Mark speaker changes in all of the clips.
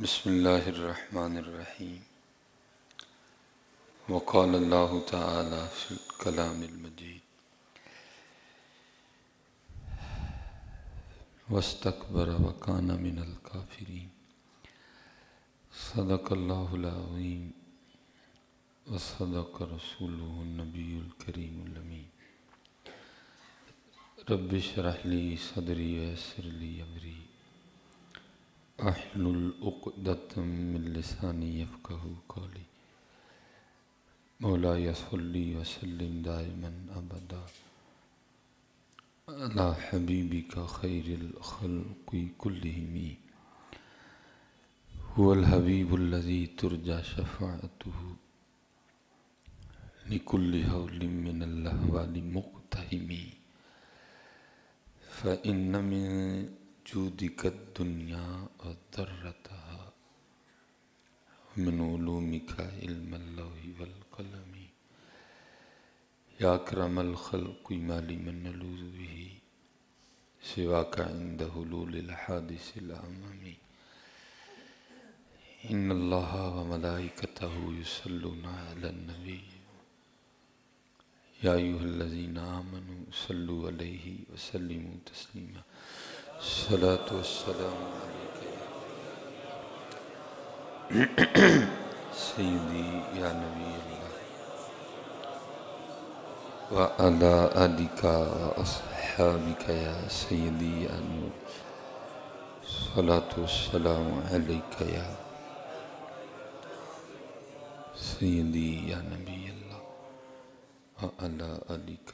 Speaker 1: بسم اللہ الرحمن الرحیم وقال اللہ تعالی فی الکلام المجید واستکبر وکان من الکافرین صدق اللہ العظیم وصدق رسولہ النبی الکریم الامین رب اشرح لی صدری ویسر لی امری احلل عقدۃ من لسانی یفقہوا قولی مولاي صلی وسلم دائما ابدا علی حبیبک خیر الخلق کلہم هو الحبیب الذی ترجى شفاعته لكل هول من الاحوال مقتحم فإن من جودك الدنيا وضرتها من علومك علم اللوح والقلم يا أكرم الخلق ما لمن نلوذ به سواك عند حلول الحادث الأمم إن الله وملائكته يصلون على النبي يا أيها الذين آمنوا صلوا عليه وسلموا تسليما الصلاة والسلام عليك سيدي يا نبي الله وعلى آلك وأصحابك يا سيدي يا نور الصلاة والسلام عليك يا سيدي يا نبي الله وعلى آلك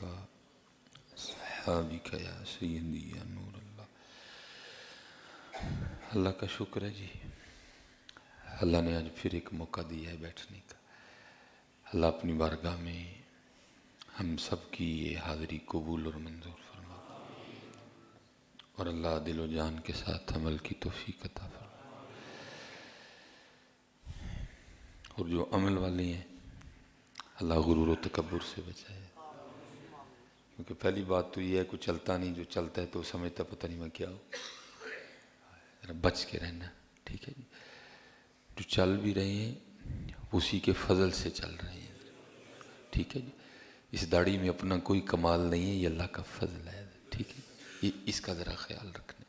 Speaker 1: وأصحابك يا سيدي يا نور الله اللہ کا شکر ہے جی، اللہ نے آج پھر ایک موقع دیا ہے بیٹھنے کا۔ اللہ اپنی بارگاہ میں ہم سب کی یہ حاضری قبول اور منظور فرما، اور اللہ دل و جان کے ساتھ عمل کی توفیق عطا فرما، اور جو عمل والے ہیں اللہ غرور و تکبر سے بچائے، کیونکہ پہلی بات تو یہ ہے کوئی چلتا نہیں، جو چلتا ہے تو سمجھتا پتہ نہیں میں کیا ہوں، ذرا بچ کے رہنا، ٹھیک ہے جی۔ جو چل بھی رہے ہیں اسی کے فضل سے چل رہے ہیں، ٹھیک ہے جی۔ اس داڑھی میں اپنا کوئی کمال نہیں ہے، یہ اللہ کا فضل ہے، ٹھیک ہے، اس کا ذرا خیال رکھنا۔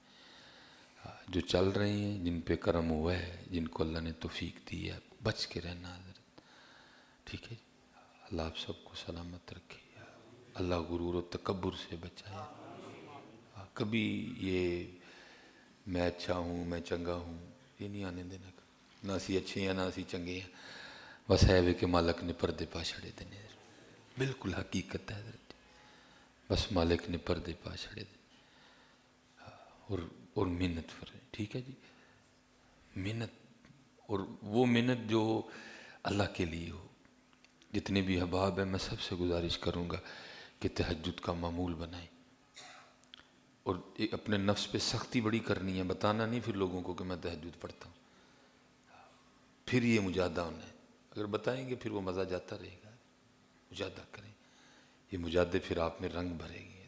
Speaker 1: جو چل رہے ہیں، جن پہ کرم ہوا ہے، جن کو اللہ نے توفیق دی ہے، بچ کے رہنا حضرت، ٹھیک ہے جی۔ اللہ آپ سب کو سلامت رکھے، اللہ غرور و تکبر سے بچائے۔ کبھی یہ میں اچھا ہوں، میں چنگا ہوں، یہ نہیں آنے دینا، نہ اسی اچھے ہیں نہ اسی چنگے ہیں، بس ہے وہ کہ مالک نے پردے پا چھڑے دینے، بالکل حقیقت ہے حضرت، بس مالک نے پردے پا چھڑے دینے، اور محنت فرے، ٹھیک ہے جی، محنت، اور وہ محنت جو اللہ کے لیے ہو۔ جتنے بھی احباب ہیں میں سب سے گزارش کروں گا کہ تہجد کا معمول بنائیں، اور اپنے نفس پہ سختی بڑی کرنی ہے، بتانا نہیں پھر لوگوں کو کہ میں تہجد پڑھتا ہوں، پھر یہ مجاہدہ ہونا ہے۔ اگر بتائیں گے پھر وہ مزہ جاتا رہے گا، مجاہدہ کریں، یہ مجاہدے پھر آپ میں رنگ بھرے گے۔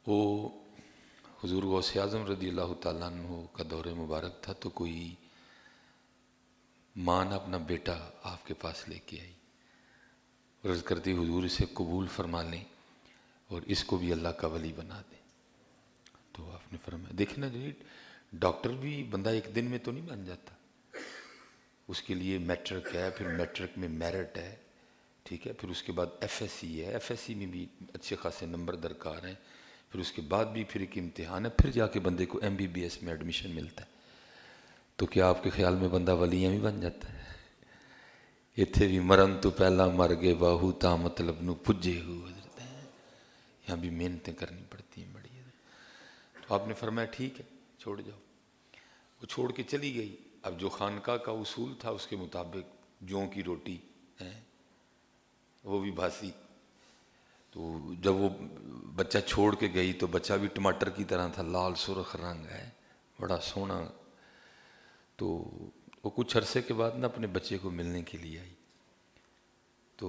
Speaker 1: وہ حضور غوث اعظم رضی اللہ تعالیٰ عنہ کا دور مبارک تھا، تو کوئی ماں نے اپنا بیٹا آپ کے پاس لے کے آئی، عرض کرتی حضور اسے قبول فرما لیں اور اس کو بھی اللہ کا ولی بنا دیں۔ تو آپ نے فرمایا، دیکھیں نا جی، ڈاکٹر بھی بندہ ایک دن میں تو نہیں بن جاتا، اس کے لیے میٹرک ہے، پھر میٹرک میں میرٹ ہے، ٹھیک ہے، پھر اس کے بعد ایف ایس سی ہے، ایف ایس سی میں بھی اچھے خاصے نمبر درکار ہیں، پھر اس کے بعد بھی پھر ایک امتحان ہے، پھر جا کے بندے کو ایم بی بی ایس میں ایڈمیشن ملتا ہے۔ تو کیا آپ کے خیال میں بندہ ولی بھی بن جاتا ہے؟ اتھے بھی مرن تو پہلا مر گئے باہو تا مطلب نو پجے ہو، حضرت ہیں یہاں بھی محنتیں کرنی پڑتی ہیں بڑی۔ تو آپ نے فرمایا ٹھیک ہے چھوڑ جاؤ، وہ چھوڑ کے چلی گئی۔ اب جو خانقاہ کا اصول تھا اس کے مطابق جوں کی روٹی ہے وہ بھی باسی، تو جب وہ بچہ چھوڑ کے گئی تو بچہ بھی ٹماٹر کی طرح تھا، لال سرخ رنگ ہے، بڑا سونا۔ تو وہ کچھ عرصے کے بعد نا اپنے بچے کو ملنے کے لیے آئی، تو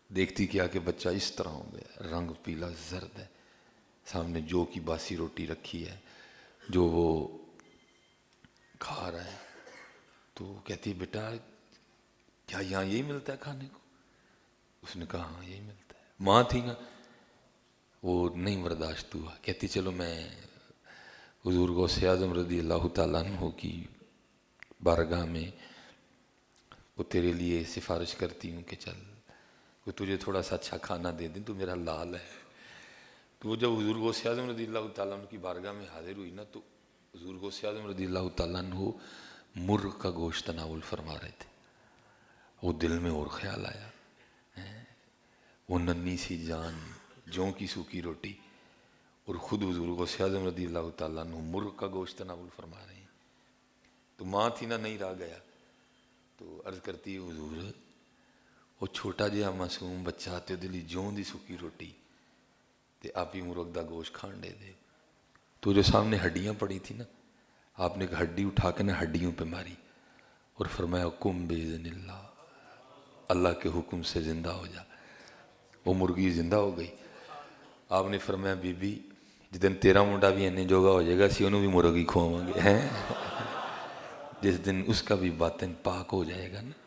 Speaker 1: دیکھتی کیا کہ بچہ اس طرح ہو گیا، رنگ پیلا زرد ہے، سامنے جو کی باسی روٹی رکھی ہے، جو وہ کھا رہا ہے تو کہتی ہے بیٹا کیا یہاں یہی ملتا ہے کھانے کو؟ اس نے کہا ہاں یہی ملتا ہے. ماں تھی نا وہ نہیں برداشت ہوا, کہتی چلو میں حضور غوث اعظم رضی اللہ تعالیٰ عنہ کی بارگاہ میں وہ تیرے لیے سفارش کرتی ہوں کہ چل وہ تجھے تھوڑا سا اچھا کھانا دے دیں, تو میرا لال ہے. تو وہ جب حضور غوث اعظم رضی اللہ تعالیٰ عنہ کی بارگاہ میں حاضر ہوئی نا تو حضور غوث اعظم رضی اللہ تعالیٰ عنہ مرغ کا گوشت تناول فرما رہے تھے. وہ دل میں اور خیال آیا, وہ ننھی سی جان جوں کی سوکھی روٹی اور خود حضور غوث اعظم رضی اللہ تعالیٰ عنہ مرغ کا گوشت تناول فرما رہے ہیں. تو ماں تھی نا نہیں رہ گیا تو عرض کرتی حضور وہ چھوٹا جہا معصوم بچہ تے دلی جوں دی سکی روٹی تے آپ ہی مرغ دا گوشت کھان دے دے. تو جو سامنے ہڈیاں پڑی تھی نا آپ نے ایک ہڈی اٹھا کے نا ہڈیوں پہ ماری اور فرمایا کم باذن اللہ, اللہ کے حکم سے زندہ ہو جا. وہ مرغی زندہ ہو گئی. آپ نے فرمایا بی بی جس دن تیرا منڈا بھی اینے جوگا ہو جائے گا اسی انہوں بھی مرغی کھواواں گے ہیں. جس دن اس کا بھی باطن پاک ہو جائے گا نا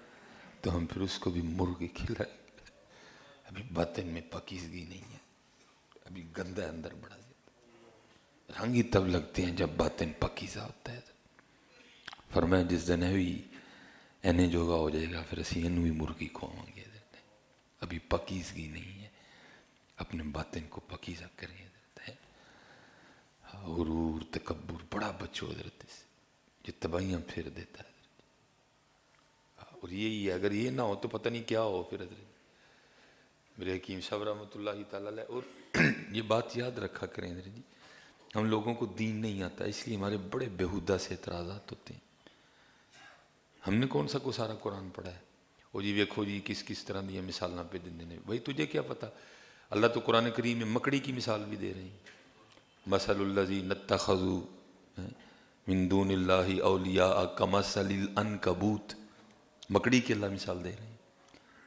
Speaker 1: تو ہم پھر اس کو بھی مرغی کھلائیں گے. ابھی باطن میں پاکیزگی نہیں ہے, ابھی گندہ اندر بڑا زیادہ. رنگ ہی تب لگتے ہیں جب باطن پاکیزہ ہوتا ہے. فرمایا جس دن ہوئی اینے جوگا ہو جائے گا پھر اسی انہوں بھی مرغی کھواواں گے. ابھی پاکیزگی نہیں ہے, اپنے باطن کو پاکیزہ کریں. غرور تکبر بڑا بچو حضرت سے یہ تباہیاں پھیر دیتا ہے. اور یہی ہے, اگر یہ نہ ہو تو پتہ نہیں کیا ہو پھر حضرت میرے حکیم صاحب رحمۃ اللہ تعالیٰ علیہ. اور یہ بات یاد رکھا کریں حضرت جی, ہم لوگوں کو دین نہیں آتا اس لیے ہمارے بڑے بےہودہ سے اعتراضات ہوتے ہیں. ہم نے کون سا کو سارا قرآن پڑھا ہے؟ وہ جی ویکھو جی کس کس طرح دیا مثالاں پہ دے نے. بھائی تجھے کیا پتہ, اللہ تو قرآن کریم میں مکڑی کی مثال بھی دے رہے ہیں. مثل الذین اتخذوا من دون اللہ اولیاء کمثل العنکبوت, مکڑی کی اللہ مثال دے رہے ہیں.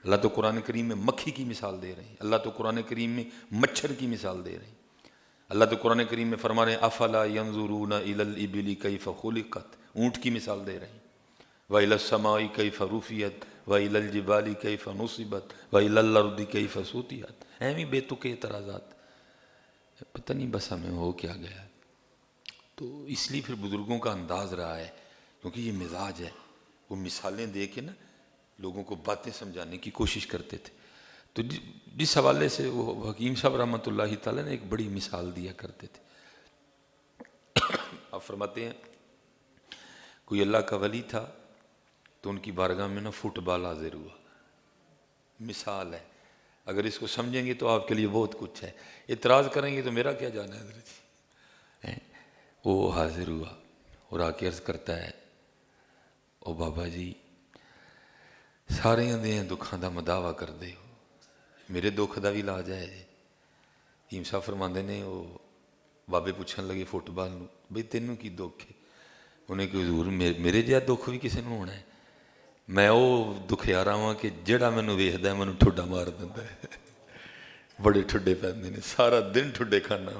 Speaker 1: اللہ تو قرآن کریم میں مکھی کی مثال دے رہے ہیں. اللہ تو قرآن کریم میں مچھر کی مثال دے رہے ہیں. اللہ تو قرآن کریم میں فرما رہے ہیں افلا ینظرون الی الابل کیف خلقت, اونٹ کی مثال دے رہے ہیں. وَإِلَى السَّمَاءِ كَيْفَ رُفِعَتْ وَإِلَى الْجِبَالِ كَيْفَ نُصِبَتْ وَإِلَى الْأَرْضِ كَيْفَ سُطِحَتْ. ایویں بے تکے اعتراضات, پتہ نہیں بس ہمیں ہو کیا گیا. تو اس لیے پھر بزرگوں کا انداز رہا ہے کیونکہ یہ مزاج ہے, وہ مثالیں دے کے نا لوگوں کو باتیں سمجھانے کی کوشش کرتے تھے. تو جس حوالے سے وہ حکیم صاحب رحمۃ اللہ تعالیٰ نے ایک بڑی مثال دیا کرتے تھے. آپ فرماتے ہیں کوئی اللہ کا ولی تھا تو ان کی بارگاہ میں نا فٹ بال حاضر ہوا. مثال ہے, اگر اس کو سمجھیں گے تو آپ کے لیے بہت کچھ ہے, اعتراض کریں گے تو میرا کیا جانا ہے حضرت جی. وہ حاضر ہوا اور آ کے عرض کرتا ہے او بابا جی سارے دے دکھاں دا مداوا کر دے ہو, میرے دکھ دا بھی علاج ہے جی. حکیم صاحب فرماندے نے وہ بابے پوچھن لگے فٹ بال نو بھئی تینوں کی دکھ ہے؟ انہیں کہ حضور میرے جہا دکھ بھی کسی نے ہونا ہے. میں وہ دکھیارا ہاں کہ جڑا مینوں ویکھدا ہے مینوں ٹھڈا مار دیندا ہے. بڑے ٹھڈے پیندے نے, سارا دن ٹھڈے کھانا.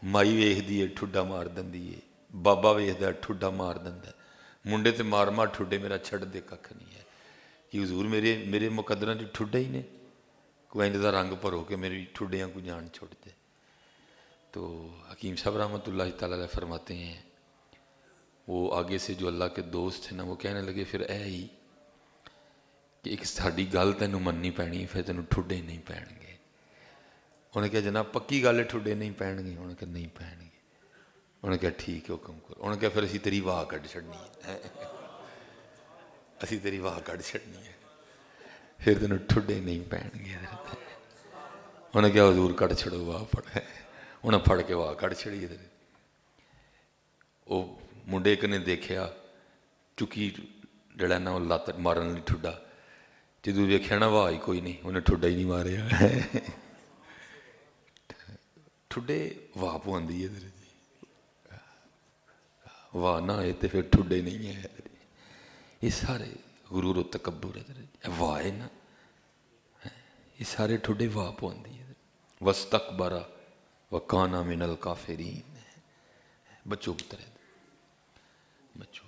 Speaker 1: مائی ویکھدی ہے ٹھڈا مار دیندی ہے, بابا ویکھدا ہے ٹھڈا مار دیندا ہے. منڈے تے مار مار ٹھڈے میرا چھڈ دے ککھ نہیں ہے کہ حضور میرے مقدراں چ ٹھڈے ہی نے, کوئی انج دا رنگ بھرو کہ میری ٹھڈیاں کو جان چھوڑ دے. تو حکیم صاحب رحمۃ اللہ تعالیٰ علیہ فرماتے ہیں وہ آگے سے جو اللہ کے دوست تھے نا وہ کہنے لگے پھر اے ہی کہ ایک ساڈی گل تینوں مننی پینی پھر تینوں ٹھڈے نہیں پین گے. انہیں کہا جناب پکی گل ہے ٹھڈے نہیں پین گے؟ انہیں کہا نہیں پین گے. انہیں کہا ٹھیک ہے حکم کرو. انہیں کہا پھر اسی تیری واہ کڈ چھڑنی ہے, اسی تیری واہ کڈ چھڑنی ہے, پھر تینوں ٹھڈے نہیں پین گے. انہیں کہا حضور کڈ چھڑو واہ پڑ. انہیں پھڑ کے واہ کڈ چھڑی. وہ منڈے ایک نے دیکھیا چکی جڑا نا وہ لت مارن لی ٹھڈا, جدوں ویکھیا نا واہ ہی کوئی نہیں, انہیں ٹھڈا ہی نہیں ماریا. ٹھڈے واہ پواندی ہے جی, واہ نہ آئے تو پھر ٹھڈے نہیں ہے. یہ سارے غرور و تکبر ہے. واہ ہے نا یہ سارے ٹھڈے واہ پواندی ہے. وَاسْتَكْبَرَ وَكَانَ مِنَ الْكَافِرِينَ. بچوں کی طرح بچوں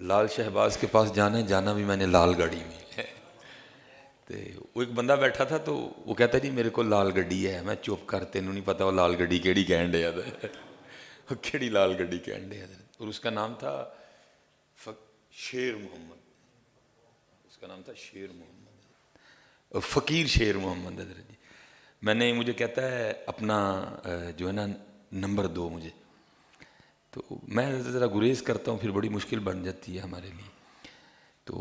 Speaker 1: لال شہباز کے پاس جانا ہے، جانا بھی میں نے لال گاڑی میں ہے۔ تو وہ ایک بندہ بیٹھا تھا تو وہ کہتا جی میرے کو لال گڈی ہے، میں چپ کر تینوں نہیں پتا وہ لال گڈی کیڑی کہن ڈیا وہ کیڑی لال گڈی کہن ڈیا، اور اس کا نام تھا شیر محمد، اس کا نام تھا شیر محمد، فقیر شیر محمد حضرت جی۔ میں نے مجھے کہتا ہے اپنا جو ہے نا نمبر دو مجھے، تو میں ذرا گریز کرتا ہوں، پھر بڑی مشکل بن جاتی ہے ہمارے لیے۔ تو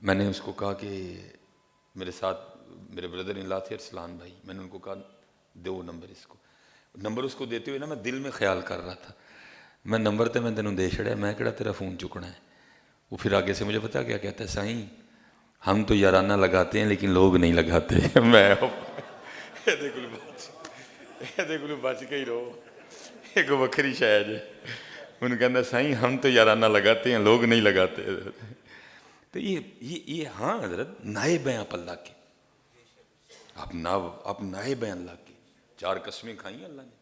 Speaker 1: میں نے اس کو کہا کہ میرے ساتھ میرے بردر ان لا تھے ارسلان بھائی، میں نے ان کو کہا دو نمبر اس کو، نمبر اس کو دیتے ہوئے نا میں دل میں خیال کر رہا تھا میں نمبر تے میں تینوں دے چھڑیا، میں کہڑا تیرا فون چکنا ہے۔ وہ پھر آگے سے مجھے پتا کیا کہتا ہے، سائیں ہم تو یارانہ لگاتے ہیں لیکن لوگ نہیں لگاتے۔ میں بچ کے ہی رہو، ایک وکری شاید ہے، انہوں کہنا سائیں ہم تو یارانہ لگاتے ہیں لوگ نہیں لگاتے۔ تو یہ ہاں حضرت نائب ہیں آپ اللہ کے، آپ نائب ہیں اللہ کے۔ 4 قسمیں کھائیں اللہ نے،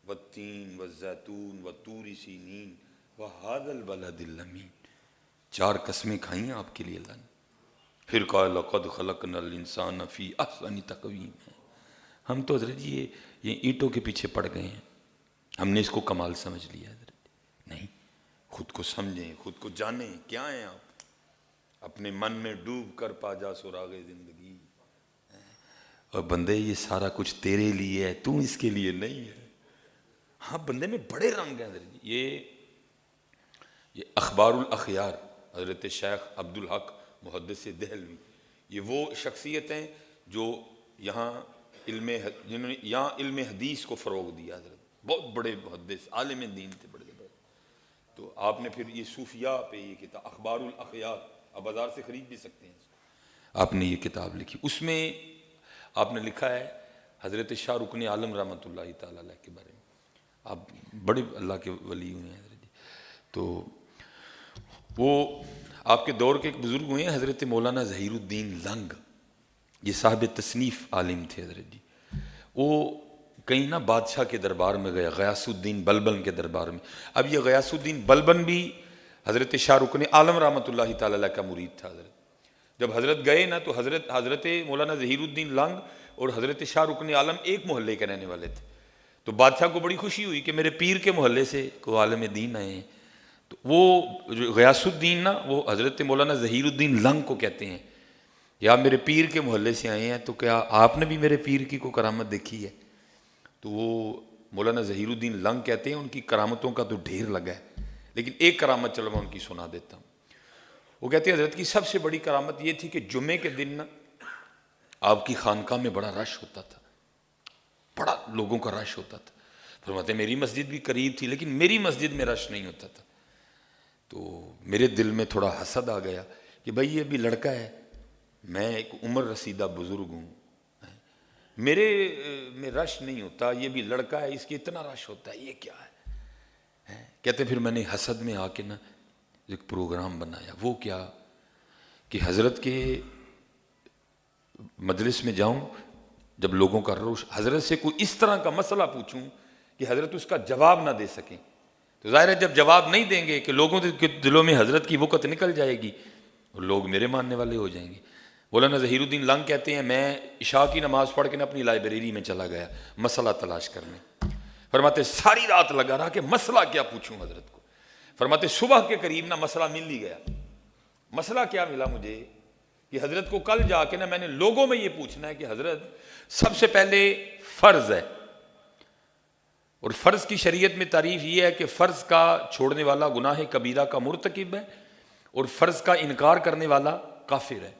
Speaker 1: والتین والزیتون والطور سینین وہذا البلد الامین، 4 قسمیں کھائیں آپ کے لیے اللہ نے۔ پھر کہا لقد خلقنا الانسان فی احسن تقویم ہے۔ ہم تو حضرت جی یہ اینٹوں کے پیچھے پڑ گئے ہیں، ہم نے اس کو کمال سمجھ لیا حضرت۔ نہیں، خود کو سمجھیں، خود کو جانیں، کیا ہیں آپ؟ اپنے من میں ڈوب کر پا جا سراغ زندگی، اور بندے یہ سارا کچھ تیرے لیے ہے، تو اس کے لیے نہیں ہے۔ ہاں بندے میں بڑے رنگ ہیں حضرت جی۔ یہ اخبار الاخیار حضرت شیخ عبدالحق محدث دہلوی، یہ وہ شخصیت ہیں جو یہاں جنہوں نے یہاں علم حدیث کو فروغ دیا حضرت، بہت بڑے محدث عالم دین تھے بڑے بڑے۔ تو آپ نے پھر یہ صوفیاء پہ یہ کتاب اخبار الاخیار، آپ بازار سے خرید بھی سکتے ہیں، آپ نے یہ کتاب لکھی، اس میں آپ نے لکھا ہے حضرت شاہ رکن عالم رحمۃ اللہ تعالیٰ علیہ کے بارے میں۔ آپ بڑے اللہ کے ولی ہوئے ہیں حضرت جی۔ تو وہ آپ کے دور کے ایک بزرگ ہوئے ہیں حضرت مولانا ظہیر الدین لنگ، یہ صاحب تصنیف عالم تھے حضرت جی۔ وہ کہیں نہ بادشاہ کے دربار میں گیا، غیاث الدین بلبن کے دربار میں۔ اب یہ غیاث الدین بلبن بھی حضرت شاہ رکن عالم رحمۃ اللہ تعالیٰ علیہ کا مرید تھا حضرت۔ جب حضرت گئے نا تو حضرت مولانا ظہیر الدین لنگ اور حضرت شاہ رکن عالم ایک محلے کے رہنے والے تھے۔ تو بادشاہ کو بڑی خوشی ہوئی کہ میرے پیر کے محلے سے کوئی عالم دین آئے ہیں۔ تو وہ غیاث الدین نا وہ حضرت مولانا ظہیر الدین لنگ کو کہتے ہیں یا میرے پیر کے محلے سے آئے ہیں، تو کیا آپ نے بھی میرے پیر کی کوئی کرامت دیکھی ہے؟ تو وہ مولانا ظہیر الدین لنگ کہتے ہیں ان کی کرامتوں کا تو ڈھیر لگا ہے، لیکن ایک کرامت چلو میں ان کی سنا دیتا ہوں۔ وہ کہتے ہیں حضرت کی سب سے بڑی کرامت یہ تھی کہ جمعے کے دن نا آپ کی خانقاہ میں بڑا رش ہوتا تھا، بڑا لوگوں کا رش ہوتا تھا۔ فرماتے ہیں میری مسجد بھی قریب تھی لیکن میری مسجد میں رش نہیں ہوتا تھا۔ تو میرے دل میں تھوڑا حسد آ گیا کہ بھائی یہ بھی لڑکا ہے، میں ایک عمر رسیدہ بزرگ ہوں، میرے میں رش نہیں ہوتا، یہ بھی لڑکا ہے اس کی اتنا رش ہوتا ہے، یہ کیا ہے؟ کہتے پھر میں نے حسد میں آ کے نا ایک پروگرام بنایا۔ وہ کیا کہ حضرت کے مجلس میں جاؤں، جب لوگوں کا روش، حضرت سے کوئی اس طرح کا مسئلہ پوچھوں کہ حضرت اس کا جواب نہ دے سکیں، تو ظاہر ہے جب جواب نہیں دیں گے کہ لوگوں کے دلوں میں حضرت کی وقت نکل جائے گی اور لوگ میرے ماننے والے ہو جائیں گے۔ مولانا ظہیر الدین لنگ کہتے ہیں میں عشاء کی نماز پڑھ کے اپنی لائبریری میں چلا گیا مسئلہ تلاش کرنے۔ فرماتے ساری رات لگا رہا کہ مسئلہ کیا پوچھوں حضرت کو۔ فرماتے صبح کے قریب نا مسئلہ مل ہی گیا۔ مسئلہ کیا ملا مجھے کہ حضرت کو کل جا کے نا میں نے لوگوں میں یہ پوچھنا ہے کہ حضرت سب سے پہلے فرض ہے، اور فرض کی شریعت میں تعریف یہ ہے کہ فرض کا چھوڑنے والا گناہ کبیرہ کا مرتکب ہے، اور فرض کا انکار کرنے والا کافر ہے۔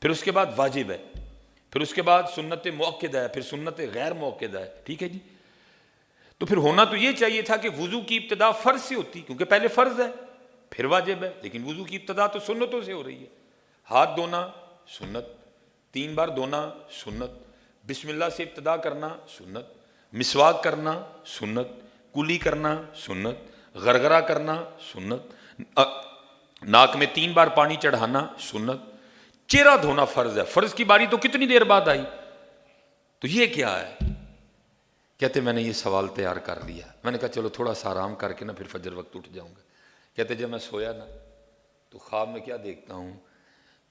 Speaker 1: پھر اس کے بعد واجب ہے، پھر اس کے بعد سنت مؤکدہ ہے، پھر سنت غیر مؤکدہ ہے، ٹھیک ہے جی۔ تو پھر ہونا تو یہ چاہیے تھا کہ وضو کی ابتدا فرض سے ہوتی، کیونکہ پہلے فرض ہے پھر واجب ہے، لیکن وضو کی ابتدا تو سنتوں سے ہو رہی ہے۔ ہاتھ دھونا سنت، 3 بار دھونا سنت، بسم اللہ سے ابتدا کرنا سنت، مسواک کرنا سنت، کلی کرنا سنت، غرغرہ کرنا سنت، ناک میں 3 بار پانی چڑھانا سنت، چہرہ دھونا فرض ہے۔ فرض کی باری تو کتنی دیر بعد آئی، تو یہ کیا ہے؟ کہتے میں نے یہ سوال تیار کر لیا، میں نے کہا چلو تھوڑا سا آرام کر کے نا پھر فجر وقت اٹھ جاؤں گا۔ کہتے جب میں سویا نا تو خواب میں کیا دیکھتا ہوں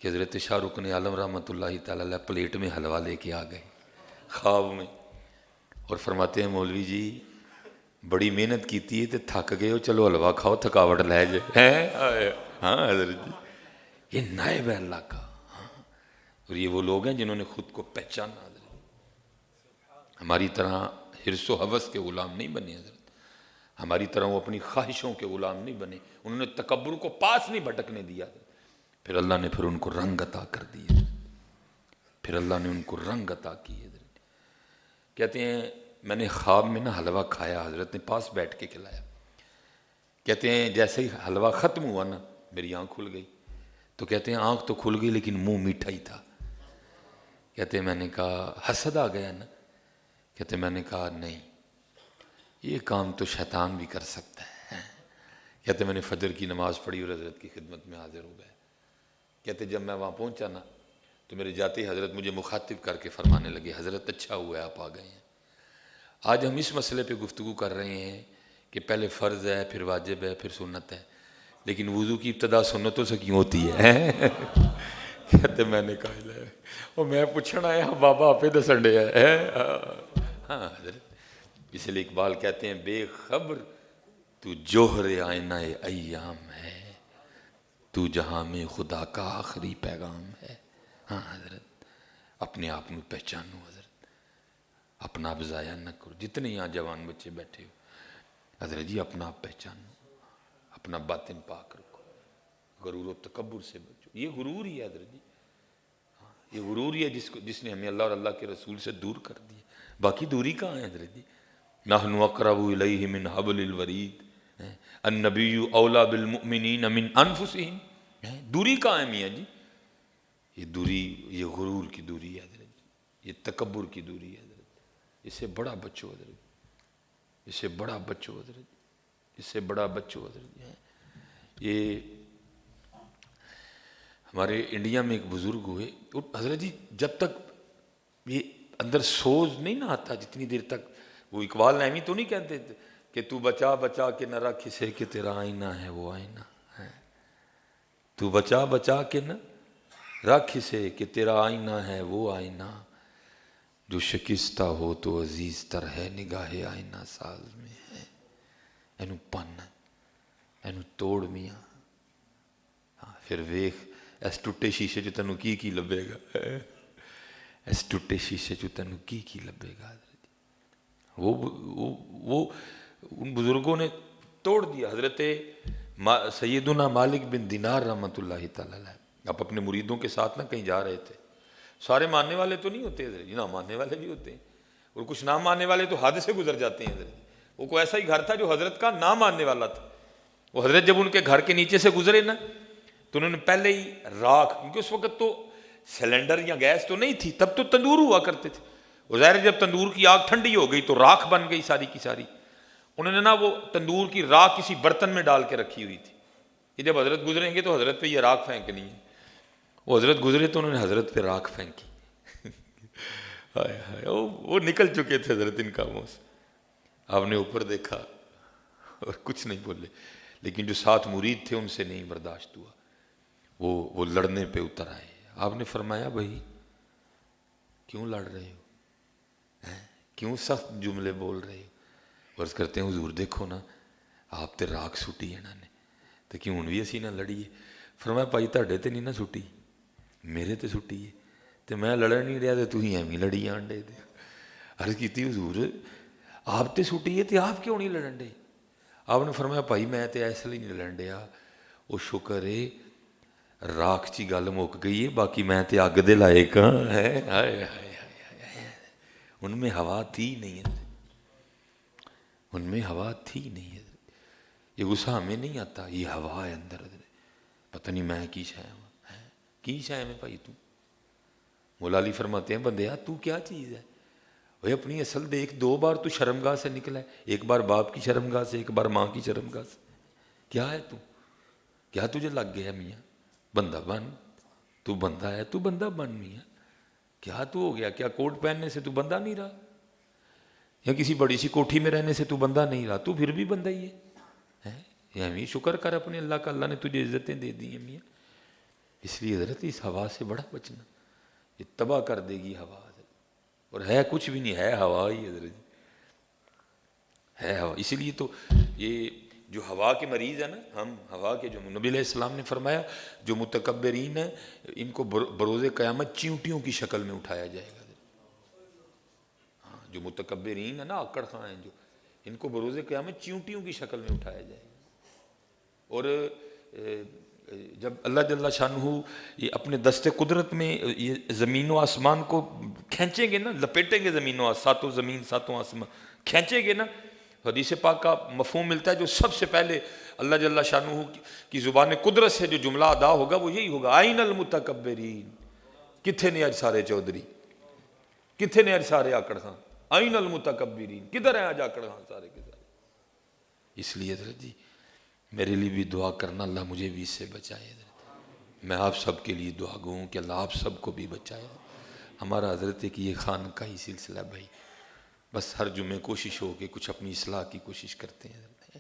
Speaker 1: کہ حضرت شاہ رکن عالم رحمۃ اللہ تعالی علیہ پلیٹ میں حلوہ لے کے آ گئے خواب میں، اور فرماتے ہیں مولوی جی بڑی محنت کیتی ہے تو تھک گئے ہو، چلو حلوہ کھاؤ تھکاوٹ لے جائے۔ ہاں حضرت جی، یہ نائب ہے اللہ کا۔ اور یہ وہ لوگ ہیں جنہوں نے خود کو پہچانا حضرت، ہماری طرح حرص و حوث کے غلام نہیں بنے حضرت، ہماری طرح وہ اپنی خواہشوں کے غلام نہیں بنے، انہوں نے تکبر کو پاس نہیں بھٹکنے دیا، پھر اللہ نے پھر ان کو رنگ عطا کر دی، پھر اللہ نے ان کو رنگ عطا کی حضرت۔ کہتے ہیں میں نے خواب میں نا حلوہ کھایا، حضرت نے پاس بیٹھ کے کھلایا، کہتے ہیں جیسے ہی حلوہ ختم ہوا نا میری آنکھ کھل گئی، تو کہتے ہیں آنکھ تو کھل گئی لیکن منہ میٹھا ہی تھا۔ کہتے ہیں میں نے کہا حسد آ گیا نا؟ کہتے ہیں میں نے کہا نہیں، یہ کام تو شیطان بھی کر سکتا ہے۔ کہتے میں نے فجر کی نماز پڑھی اور حضرت کی خدمت میں حاضر ہو گئے۔ کہتے جب میں وہاں پہنچا نا تو میرے جاتے ہی حضرت مجھے مخاطب کر کے فرمانے لگے حضرت اچھا ہوا ہے آپ آ گئے ہیں، آج ہم اس مسئلے پہ گفتگو کر رہے ہیں کہ پہلے فرض ہے پھر واجب ہے پھر سنت ہے، لیکن وضو کی ابتدا سنتوں سے کیوں ہوتی ہے؟ کہتے میں نے کہا اور میں پوچھنا ہے بابا آپ دسن ڈے ہے۔ ہاں حضرت، اس لیے اقبال کہتے ہیں بے خبر تو جوہر آئینہ ایام ہے، تو جہاں میں خدا کا آخری پیغام ہے۔ ہاں حضرت، اپنے آپ میں پہچانو حضرت، اپنا آپ ضائع نہ کرو، جتنے یہاں جوان بچے بیٹھے ہو حضرت جی اپنا آپ پہچانو، اپنا باطن پاک رکھو، غرور و تکبر سے بچو، یہ غرور ہی ہے حضرت جی، یہ غرور ہی ہے جس نے ہمیں اللہ اور اللہ کے رسول سے دور کر دیا، باقی دوری کہاں ہے حضرت جی؟ نحن اقرب الیہ من حبل الورید، النبی اولا بالمؤمنین من انفسہم، دوری کہاں ہے میاں جی؟ یہ دوری، یہ غرور کی دوری ہے حضرت جی، یہ تکبر کی دوری ہے حضرت، اس سے بڑا بچو حضرت، اس سے بڑا بچو حضرت، اس سے بڑا بچو حضرت۔ یہ ہمارے انڈیا میں ایک بزرگ ہوئے حضرت جی، جب تک یہ اندر سوز نہیں نہ آتا جتنی دیر تک، وہ اقبال نعیمی تو نہیں کہتے تھے کہ تو بچا بچا کے نہ رکھ اسے کہ تیرا آئینہ ہے وہ آئینہ ہے، تو بچا بچا کے نہ رکھ اسے کہ تیرا آئینہ ہے وہ آئینہ، جو شکستہ ہو تو عزیز تر ہے نگاہ آئینہ ساز میں ہے۔ اینو پن اینو توڑ میاں، پھر ویخ اس ٹوٹے شیشے جو تینوں کی لبے گا، اس ٹوٹے شیشے جو تینوں کی لبے گا۔ وہ ان بزرگوں نے توڑ دیا۔ حضرت سیدنا مالک بن دینار رحمۃ اللہ تعالی علیہ، آپ اپنے مریدوں کے ساتھ نہ کہیں جا رہے تھے، سارے ماننے والے تو نہیں ہوتے حضرت جی، نہ ماننے والے بھی ہوتے ہیں، اور کچھ نہ ماننے والے تو حد سے گزر جاتے ہیں حضرت جی۔ وہ کوئی ایسا ہی گھر تھا جو حضرت کا نہ ماننے والا تھا، وہ حضرت جب ان کے گھر کے نیچے سے گزرے نا تو انہوں نے پہلے ہی راکھ، کیونکہ اس وقت تو سلنڈر یا گیس تو نہیں تھی، تب تو تندور ہوا کرتے تھے، اور ظاہر جب تندور کی آگ ٹھنڈی ہو گئی تو راکھ بن گئی ساری کی ساری، انہوں نے نا وہ تندور کی راکھ کسی برتن میں ڈال کے رکھی ہوئی تھی کہ جب حضرت گزریں گے تو حضرت پہ یہ راکھ پھینکنی ہے۔ وہ حضرت گزرے تو انہوں نے حضرت پہ راکھ پھینکی، وہ نکل چکے تھے حضرت ان کاموں سے، آپ نے اوپر دیکھا اور کچھ نہیں بولے، لیکن جو ساتھ مرید تھے ان سے نہیں برداشت ہوا، وہ لڑنے پہ اتر آئے۔ آپ نے فرمایا بھائی کیوں لڑ رہے ہو، کیوں سخت جملے بول رہے ہو؟ عرض کرتے ہیں حضور دیکھو نا آپ تے راکھ سٹی ہے نا نے تو کیوں ہن بھی اسی نہ لڑیے؟ فرمایا بھائی تہاڈے تے نہیں نہ سٹی، میرے تے سٹی ہے، تے میں لڑن نہیں رہا تے تسی ایویں لڑی جان ڈے۔ عرض کیتی حضور آپ تے سٹی ہے تے آپ کیوں نہیں لڑن ڈے؟ آپ نے فرمایا بھائی میں تے اس لیے نہیں لڑن ڈیا، وہ شکر ہے راکھ چی گل مک گئی ہے، باقی میں تے اگ دے لائق ہاں ہے۔ ان میں ہوا تھی نہیں ہے، ان میں ہوا تھی نہیں ہے، یہ غصہ ہمیں نہیں آتا، یہ ہوا ہے اندر، پتہ نہیں میں کی شے ہوں، کی شے میں بھائی تو؟ مولا علی فرماتے ہیں بندیا تو کیا چیز ہے؟ وہ اپنی اصل دیکھ، دو بار تو شرمگاہ سے نکلا ہے، ایک بار باپ کی شرمگاہ سے، ایک بار ماں کی شرمگاہ سے، کیا ہے تو؟ کیا تجھے لگ گیا میاں؟ بندہ بن، تو بندہ ہے تو بندہ بن میاں، کیا تو ہو گیا؟ کیا کوٹ پہننے سے تو بندہ نہیں رہا، یا کسی بڑی سی کوٹھی میں رہنے سے تو بندہ نہیں رہا، تو پھر بھی بندہ ہی ہے۔ یہ ہمیں شکر کر اپنے اللہ کا، اللہ نے تجھے عزتیں دے دی ہیں میاں. اس لیے حضرت اس ہوا سے بڑا بچنا، یہ تباہ کر دے گی ہوا حضرت. اور ہے کچھ بھی نہیں، ہے ہوا ہی حضرت، ہے ہوا. اسی لیے تو یہ جو ہوا کے مریض ہیں نا، ہم ہوا کے، جو نبی علیہ السلام نے فرمایا جو متکبرین ہیں ان کو بروز قیامت چیونٹیوں کی شکل میں اٹھایا جائے گا. ہاں، جو متکبرین ہیں نا، آکڑ خاں ہیں، جو ان کو بروز قیامت چیونٹیوں کی شکل میں اٹھایا جائے گا. اور جب اللہ جل شانہ یہ اپنے دست قدرت میں یہ زمین و آسمان کو کھینچیں گے نا، لپیٹیں گے زمین و ساتوں زمین ساتوں آسمان کھینچیں گے نا، حدیث پاک کا مفہوم ملتا ہے جو سب سے پہلے اللہ جل شانہ کی زبان قدرت سے جو جملہ ادا ہوگا وہ یہی ہوگا، آئین المتکبرین. کتنے نے اج سارے چودھری، کتنے نے اج سارے آکڑ خاں، آئین المتکبرین، کدھر ہیں آج آکڑ خاں سارے کے سارے. اس لیے حضرت جی میرے لیے بھی دعا کرنا، اللہ مجھے بھی اس سے بچائے حضرت. میں آپ سب کے لیے دعا گو ہوں کہ اللہ آپ سب کو بھی بچائے. ہمارا حضرت کہ یہ خانقاہی سلسلہ بھائی، بس ہر جمعے کوشش ہو کہ کچھ اپنی اصلاح کی کوشش کرتے ہیں حضرت،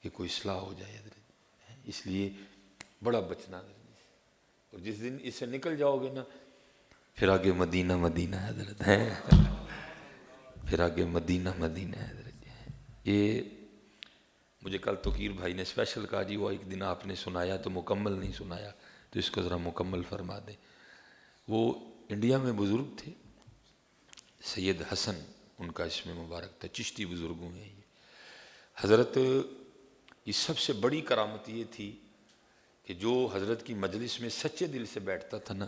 Speaker 1: کہ کوئی اصلاح ہو جائے حضرت. اس لیے بڑا بچنا حضرت. اور جس دن اس سے نکل جاؤ گے نا، پھر آگے مدینہ مدینہ حضرت ہے، پھر آگے مدینہ مدینہ حضرت. یہ مجھے کل توقیر بھائی نے اسپیشل کہا جی وہ ایک دن آپ نے سنایا تو مکمل نہیں سنایا، تو اس کو ذرا مکمل فرما دیں. وہ انڈیا میں بزرگ تھے، سید حسن ان کا اسم مبارک تھا، چشتی بزرگوں میں یہ حضرت. کی سب سے بڑی کرامت یہ تھی کہ جو حضرت کی مجلس میں سچے دل سے بیٹھتا تھا نا،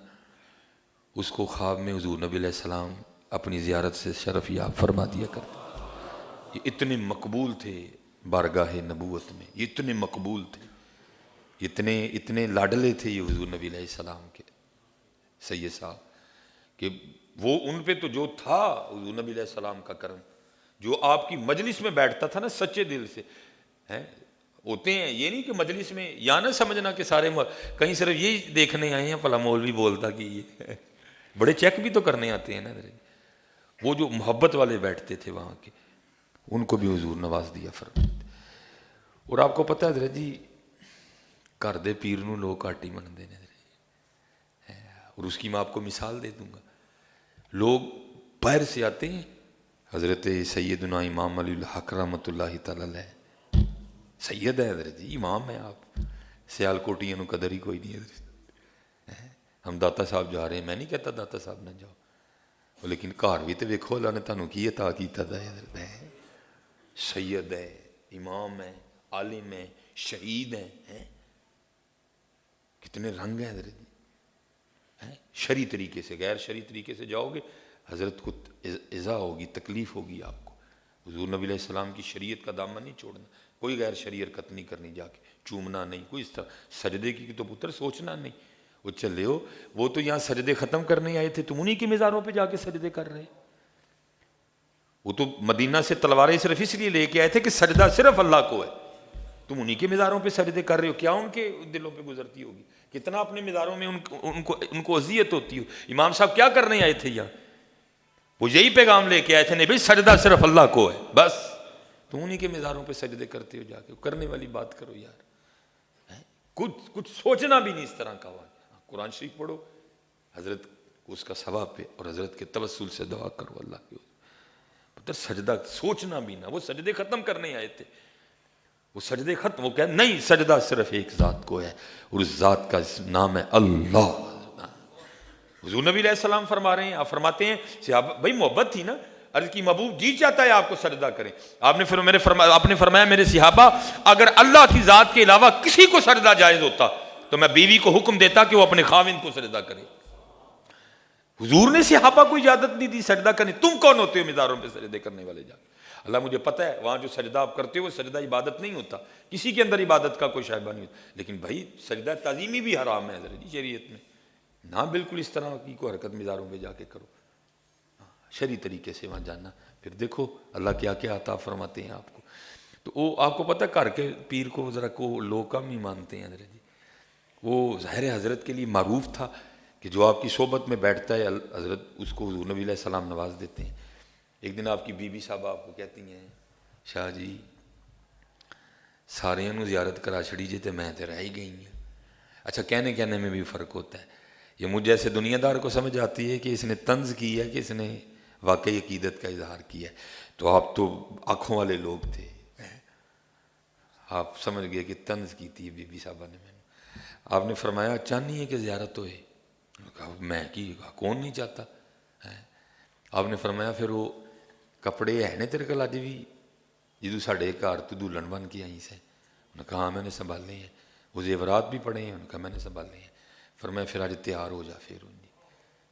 Speaker 1: اس کو خواب میں حضور نبی علیہ السلام اپنی زیارت سے شرف یاب فرما دیا کرتے. یہ اتنے مقبول تھے بارگاہ نبوت میں، یہ اتنے مقبول تھے، اتنے لاڈلے تھے یہ حضور نبی علیہ السلام کے سید صاحب، کہ وہ ان پہ تو جو تھا حضور نبی علیہ السلام کا کرم، جو آپ کی مجلس میں بیٹھتا تھا نا سچے دل سے. ہوتے ہیں یہ نہیں کہ مجلس میں یا نہ سمجھنا کہ سارے کہیں صرف یہی دیکھنے آئے ہیں پلا مولوی بولتا کہ یہ بڑے چیک بھی تو کرنے آتے ہیں نا. وہ جو محبت والے بیٹھتے تھے وہاں کے، ان کو بھی حضور نواز دیا فرماتے. اور آپ کو پتہ ہے حضرت جی گھر دے پیر نو لوگ کاٹی منتے ہیں، اور اس کی میں آپ کو مثال دے دوں گا. لوگ باہر سے آتے ہیں، حضرت سیدنا امام علی الحق رحمۃ اللہ تعالی علیہ سید ہے حضرت جی، امام ہے. آپ سیال کوٹیاں نو قدر ہی کوئی نہیں حضرت. ہم داتا صاحب جا رہے ہیں، میں نہیں کہتا داتا صاحب نہ جاؤ، لیکن گھر بھی تو ویکھو اللہ نے تانوں کی عطا کیتا ہے حضرت. سید ہے، امام ہے، عالم ہے، شہید ہیں، کتنے رنگ ہیں حضرت جی. شرعی طریقے سے، غیر شرعی طریقے سے جاؤ گے حضرت کو ایذا ہوگی، تکلیف ہوگی آپ کو. حضور نبی علیہ السلام کی شریعت کا دامن نہیں چھوڑنا، کوئی غیر شرعی حرکت نہیں کرنی، جا کے چومنا نہیں، کوئی اس طرح سجدے کی تو پتر سوچنا نہیں. وہ چلے ہو، وہ تو یہاں سجدے ختم کرنے آئے تھے، تم انہی کی مزاروں پہ جا کے سجدے کر رہے. وہ تو مدینہ سے تلواریں صرف اس لیے لے کے آئے تھے کہ سجدہ صرف اللہ کو ہے، تم انہی کے مزاروں پہ سجدے کر رہے ہو. کیا ان کے دلوں پہ گزرتی ہوگی، کتنا اپنے مزاروں میں ان کو اذیت ہوتی ہو. امام صاحب کیا کرنے آئے تھے یہاں؟ وہ یہی پیغام لے کے آئے تھے، نہیں بھائی سجدہ صرف اللہ کو ہے بس. تم انہی کے مزاروں پہ سجدے کرتے ہو، جا کے کرنے والی بات کرو یار. کچھ سوچنا بھی نہیں اس طرح کا. قرآن شریف پڑھو، حضرت کو اس کا ثواب پہ، اور حضرت کے توسل سے دعا کرو اللہ کی. پتہ سجدہ سوچنا بھی نہ. وہ سجدے ختم کرنے آئے تھے، وہ سجدے ختم، وہ کہ نہیں سجدہ صرف ایک ذات کو ہے، اور اس ذات کا نام ہے اللہ. حضور نبی علیہ السلام فرما رہے ہیں، آپ فرماتے ہیں صحابہ بھائی محبت تھی نا، عرض کی محبوب جی چاہتا ہے آپ کو سجدہ کریں. آپ نے فرمایا میرے صحابہ اگر اللہ کی ذات کے علاوہ کسی کو سجدہ جائز ہوتا تو میں بیوی کو حکم دیتا کہ وہ اپنے خاوند کو سجدہ کرے. حضور نے صحابہ کو اجازت نہیں دی سجدہ کرنے. تم کون ہوتے ہو مزاروں پہ سجدے کرنے والے؟ جا اللہ مجھے پتہ ہے وہاں جو سجدہ آپ کرتے ہو وہ سجدہ عبادت نہیں ہوتا، کسی کے اندر عبادت کا کوئی شائبہ نہیں ہوتا. لیکن بھائی سجدہ تعظیمی بھی حرام ہے حضرت جی شریعت میں، نہ بالکل اس طرح کی کوئی حرکت مزاروں پہ جا کے کرو، شرعی طریقے سے وہاں جانا. پھر دیکھو اللہ کیا کیا عطا فرماتے ہیں آپ کو. تو وہ آپ کو پتہ گھر کے پیر کو ذرا کو لوگ کم ہی مانتے ہیں حضرت جی. وہ ظاہر حضرت کے لیے معروف تھا کہ جو آپ کی صحبت میں بیٹھتا ہے حضرت اس کو حضور نبی علیہ السلام نواز دیتے ہیں. ایک دن آپ کی بی بی صاحبہ آپ کو کہتی ہیں شاہ جی ساریاں نو زیارت کرا چھڑی جے تے میں تے رہ ہی گئی ہوں. اچھا کہنے میں بھی فرق ہوتا ہے. یہ مجھ جیسے دنیا دار کو سمجھ آتی ہے کہ اس نے طنز کی ہے کہ اس نے واقعی عقیدت کا اظہار کیا ہے. تو آپ تو آنکھوں والے لوگ تھے, آپ سمجھ گئے کہ طنز کی تھی بی بی صاحبہ نے. میں نے آپ نے فرمایا چاہنی ہے کہ زیارت ہوئے؟ کہا میں کی کون نہیں چاہتا. آپ نے فرمایا پھر وہ کپڑے ہے نا تیرے کول اج بھی جدو ساڈے گھر تو دلہن بن کے آئی سے؟ انہوں نے کہا ہاں میں نے سنبھالے ہیں. وہ زیورات بھی پڑے ہیں؟ انہوں نے کہا میں نے سنبھالے ہیں. فرمایا پھر اج تیار ہو جا پھر ان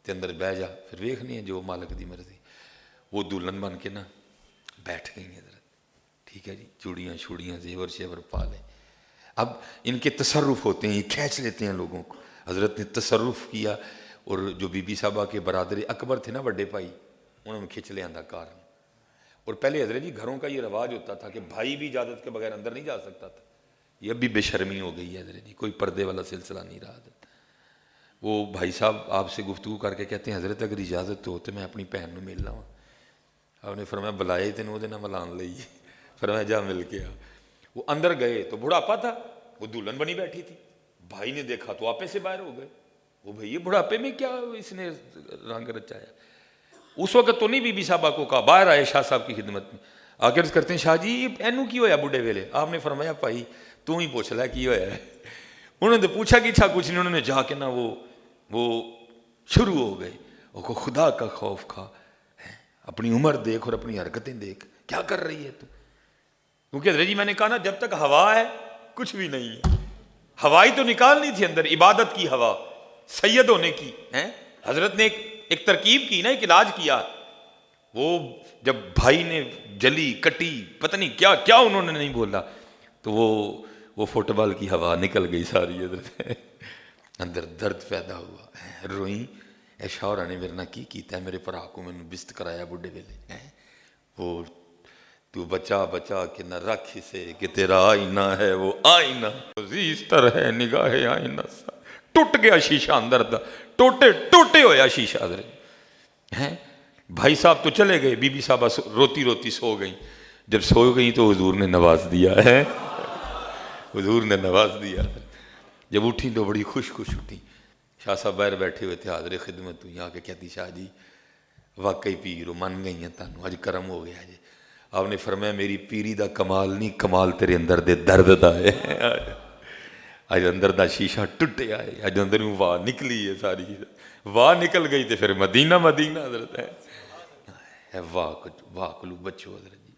Speaker 1: تے اندر بہ جا, پھر ویکھنی ہے جو مالک دی مرضی. وہ دلہن بن کے نا بیٹھ گئی ہیں حضرت. ٹھیک ہے جی, چوڑیاں شوڑیاں زیور شیور پا لیں. اب ان کے تصرف ہوتے ہیں, یہ کھینچ لیتے ہیں لوگوں کو. حضرت نے تصرف کیا اور جو بی بی صاحبہ کے برادر اکبر تھے نا بڑے بھائی, انہوں نے کھینچ لیا اندر کار. اور پہلے حضرت جی گھروں کا یہ رواج ہوتا تھا کہ بھائی بھی اجازت کے بغیر اندر نہیں جا سکتا تھا. یہ اب بھی بے شرمی ہو گئی ہے حضرت جی, کوئی پردے والا سلسلہ نہیں رہا. حضرت وہ بھائی صاحب آپ سے گفتگو کر کے کہتے ہیں حضرت اگر اجازت ہو تو میں اپنی بہن کو ملنا ہوں. آپ نے فرمایا بلائے تین وہ ملان لئیے. فرمایا جا مل کے آ. وہ اندر گئے تو بڑھاپا تھا, وہ دلہن بنی بیٹھی تھی. بھائی نے دیکھا تو آپے سے باہر ہو گئے. وہ بھائی یہ بڑھاپے میں کیا اس نے رنگ رچایا. اس وقت تو نہیں بی بی صاحبہ کو کہا, باہر آئے شاہ صاحب کی خدمت میں آ کے عرض کرتے ہیں شاہ جی اینو کی ہویا بڑھے ویلے؟ آپ نے فرمایا بھائی تو ہی پوچھ لے کی ہویا ہے. انہوں نے پوچھا کہ کچھ نہیں, انہوں نے جا کے نا وہ شروع ہو گئے. وہ کو خدا کا خوف کھا, اپنی عمر دیکھ اور اپنی حرکتیں دیکھ, کیا کر رہی ہے تو. کیونکہ حضرت جی میں نے کہا نا جب تک ہوا ہے کچھ بھی نہیں ہے. ہوائی تو نکالنی تھی اندر, عبادت کی ہوا, سید ہونے کی. حضرت نے ایک ترکیب کی نا, ایک علاج کیا. وہ جب بھائی نے جلی کٹی پتہ نہیں کیا کیا انہوں نے نہیں بولا, تو وہ فٹ بال کی ہوا نکل گئی ساری. حضرت اندر درد پیدا ہوا, روئیں. اے شوہر نے میرے نہ کی کیتا ہے, میرے بھرا کو میں بست کرایا بڈھے ویلے. وہ تو بچا بچا کے نہ رکھ اسے کہ تیرا آئینہ ہے وہ آئینہ, عزیز تر ہے نگاہ آئینہ سا. ٹوٹ گیا شیشہ اندر دا, ٹوٹے ہویا شیشہ. حضرت بھائی صاحب تو چلے گئے, بی بی صاحبہ روتی روتی سو گئیں. جب سو گئیں تو حضور نے نواز دیا ہے, حضور نے نواز دیا. جب اٹھیں تو بڑی خوش اٹھیں. شاہ صاحب باہر بیٹھے ہوئے تھے حاضر خدمت ہوئی. آ کے کہتی شاہ جی واقعی پیرو من گئی ہیں تانوں, اج کرم ہو گیا جی. آپ نے فرمایا میری پیری دا کمال نہیں, کمال تیرے اندر دے درد دا ہے. اج اندر دا شیشہ ٹوٹیا ہے, اج اندر واہ نکلی ہے ساری. واہ نکل گئی تو پھر مدینہ مدینہ. حضرت ہے واہ کلو بچو. حضرت جی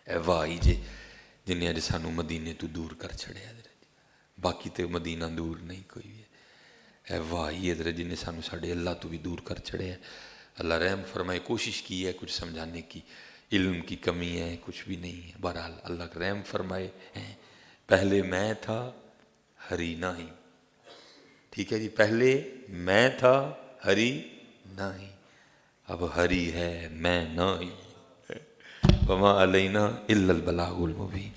Speaker 1: اے واہ ہی جے جنہیں اج سانو مدینے تو دور کر چھڑے. حضرت جی باقی تے مدینہ دور نہیں کوئی بھی. اے واہ ہی حضرت جی نے سانو ساڑھے اللہ تو بھی دور کر چھڑے ہے. اللہ رحم فرمائے. کوشش کی ہے کچھ سمجھانے کی, علم کی کمی ہے, کچھ بھی نہیں ہے. بہرحال اللہ رحم فرمائے. پہلے میں تھا ہری نہیں, ٹھیک ہے جی, پہلے میں تھا ہری نہیں, اب ہری ہے میں نہیں. وما علینا الا البلاغ المبین.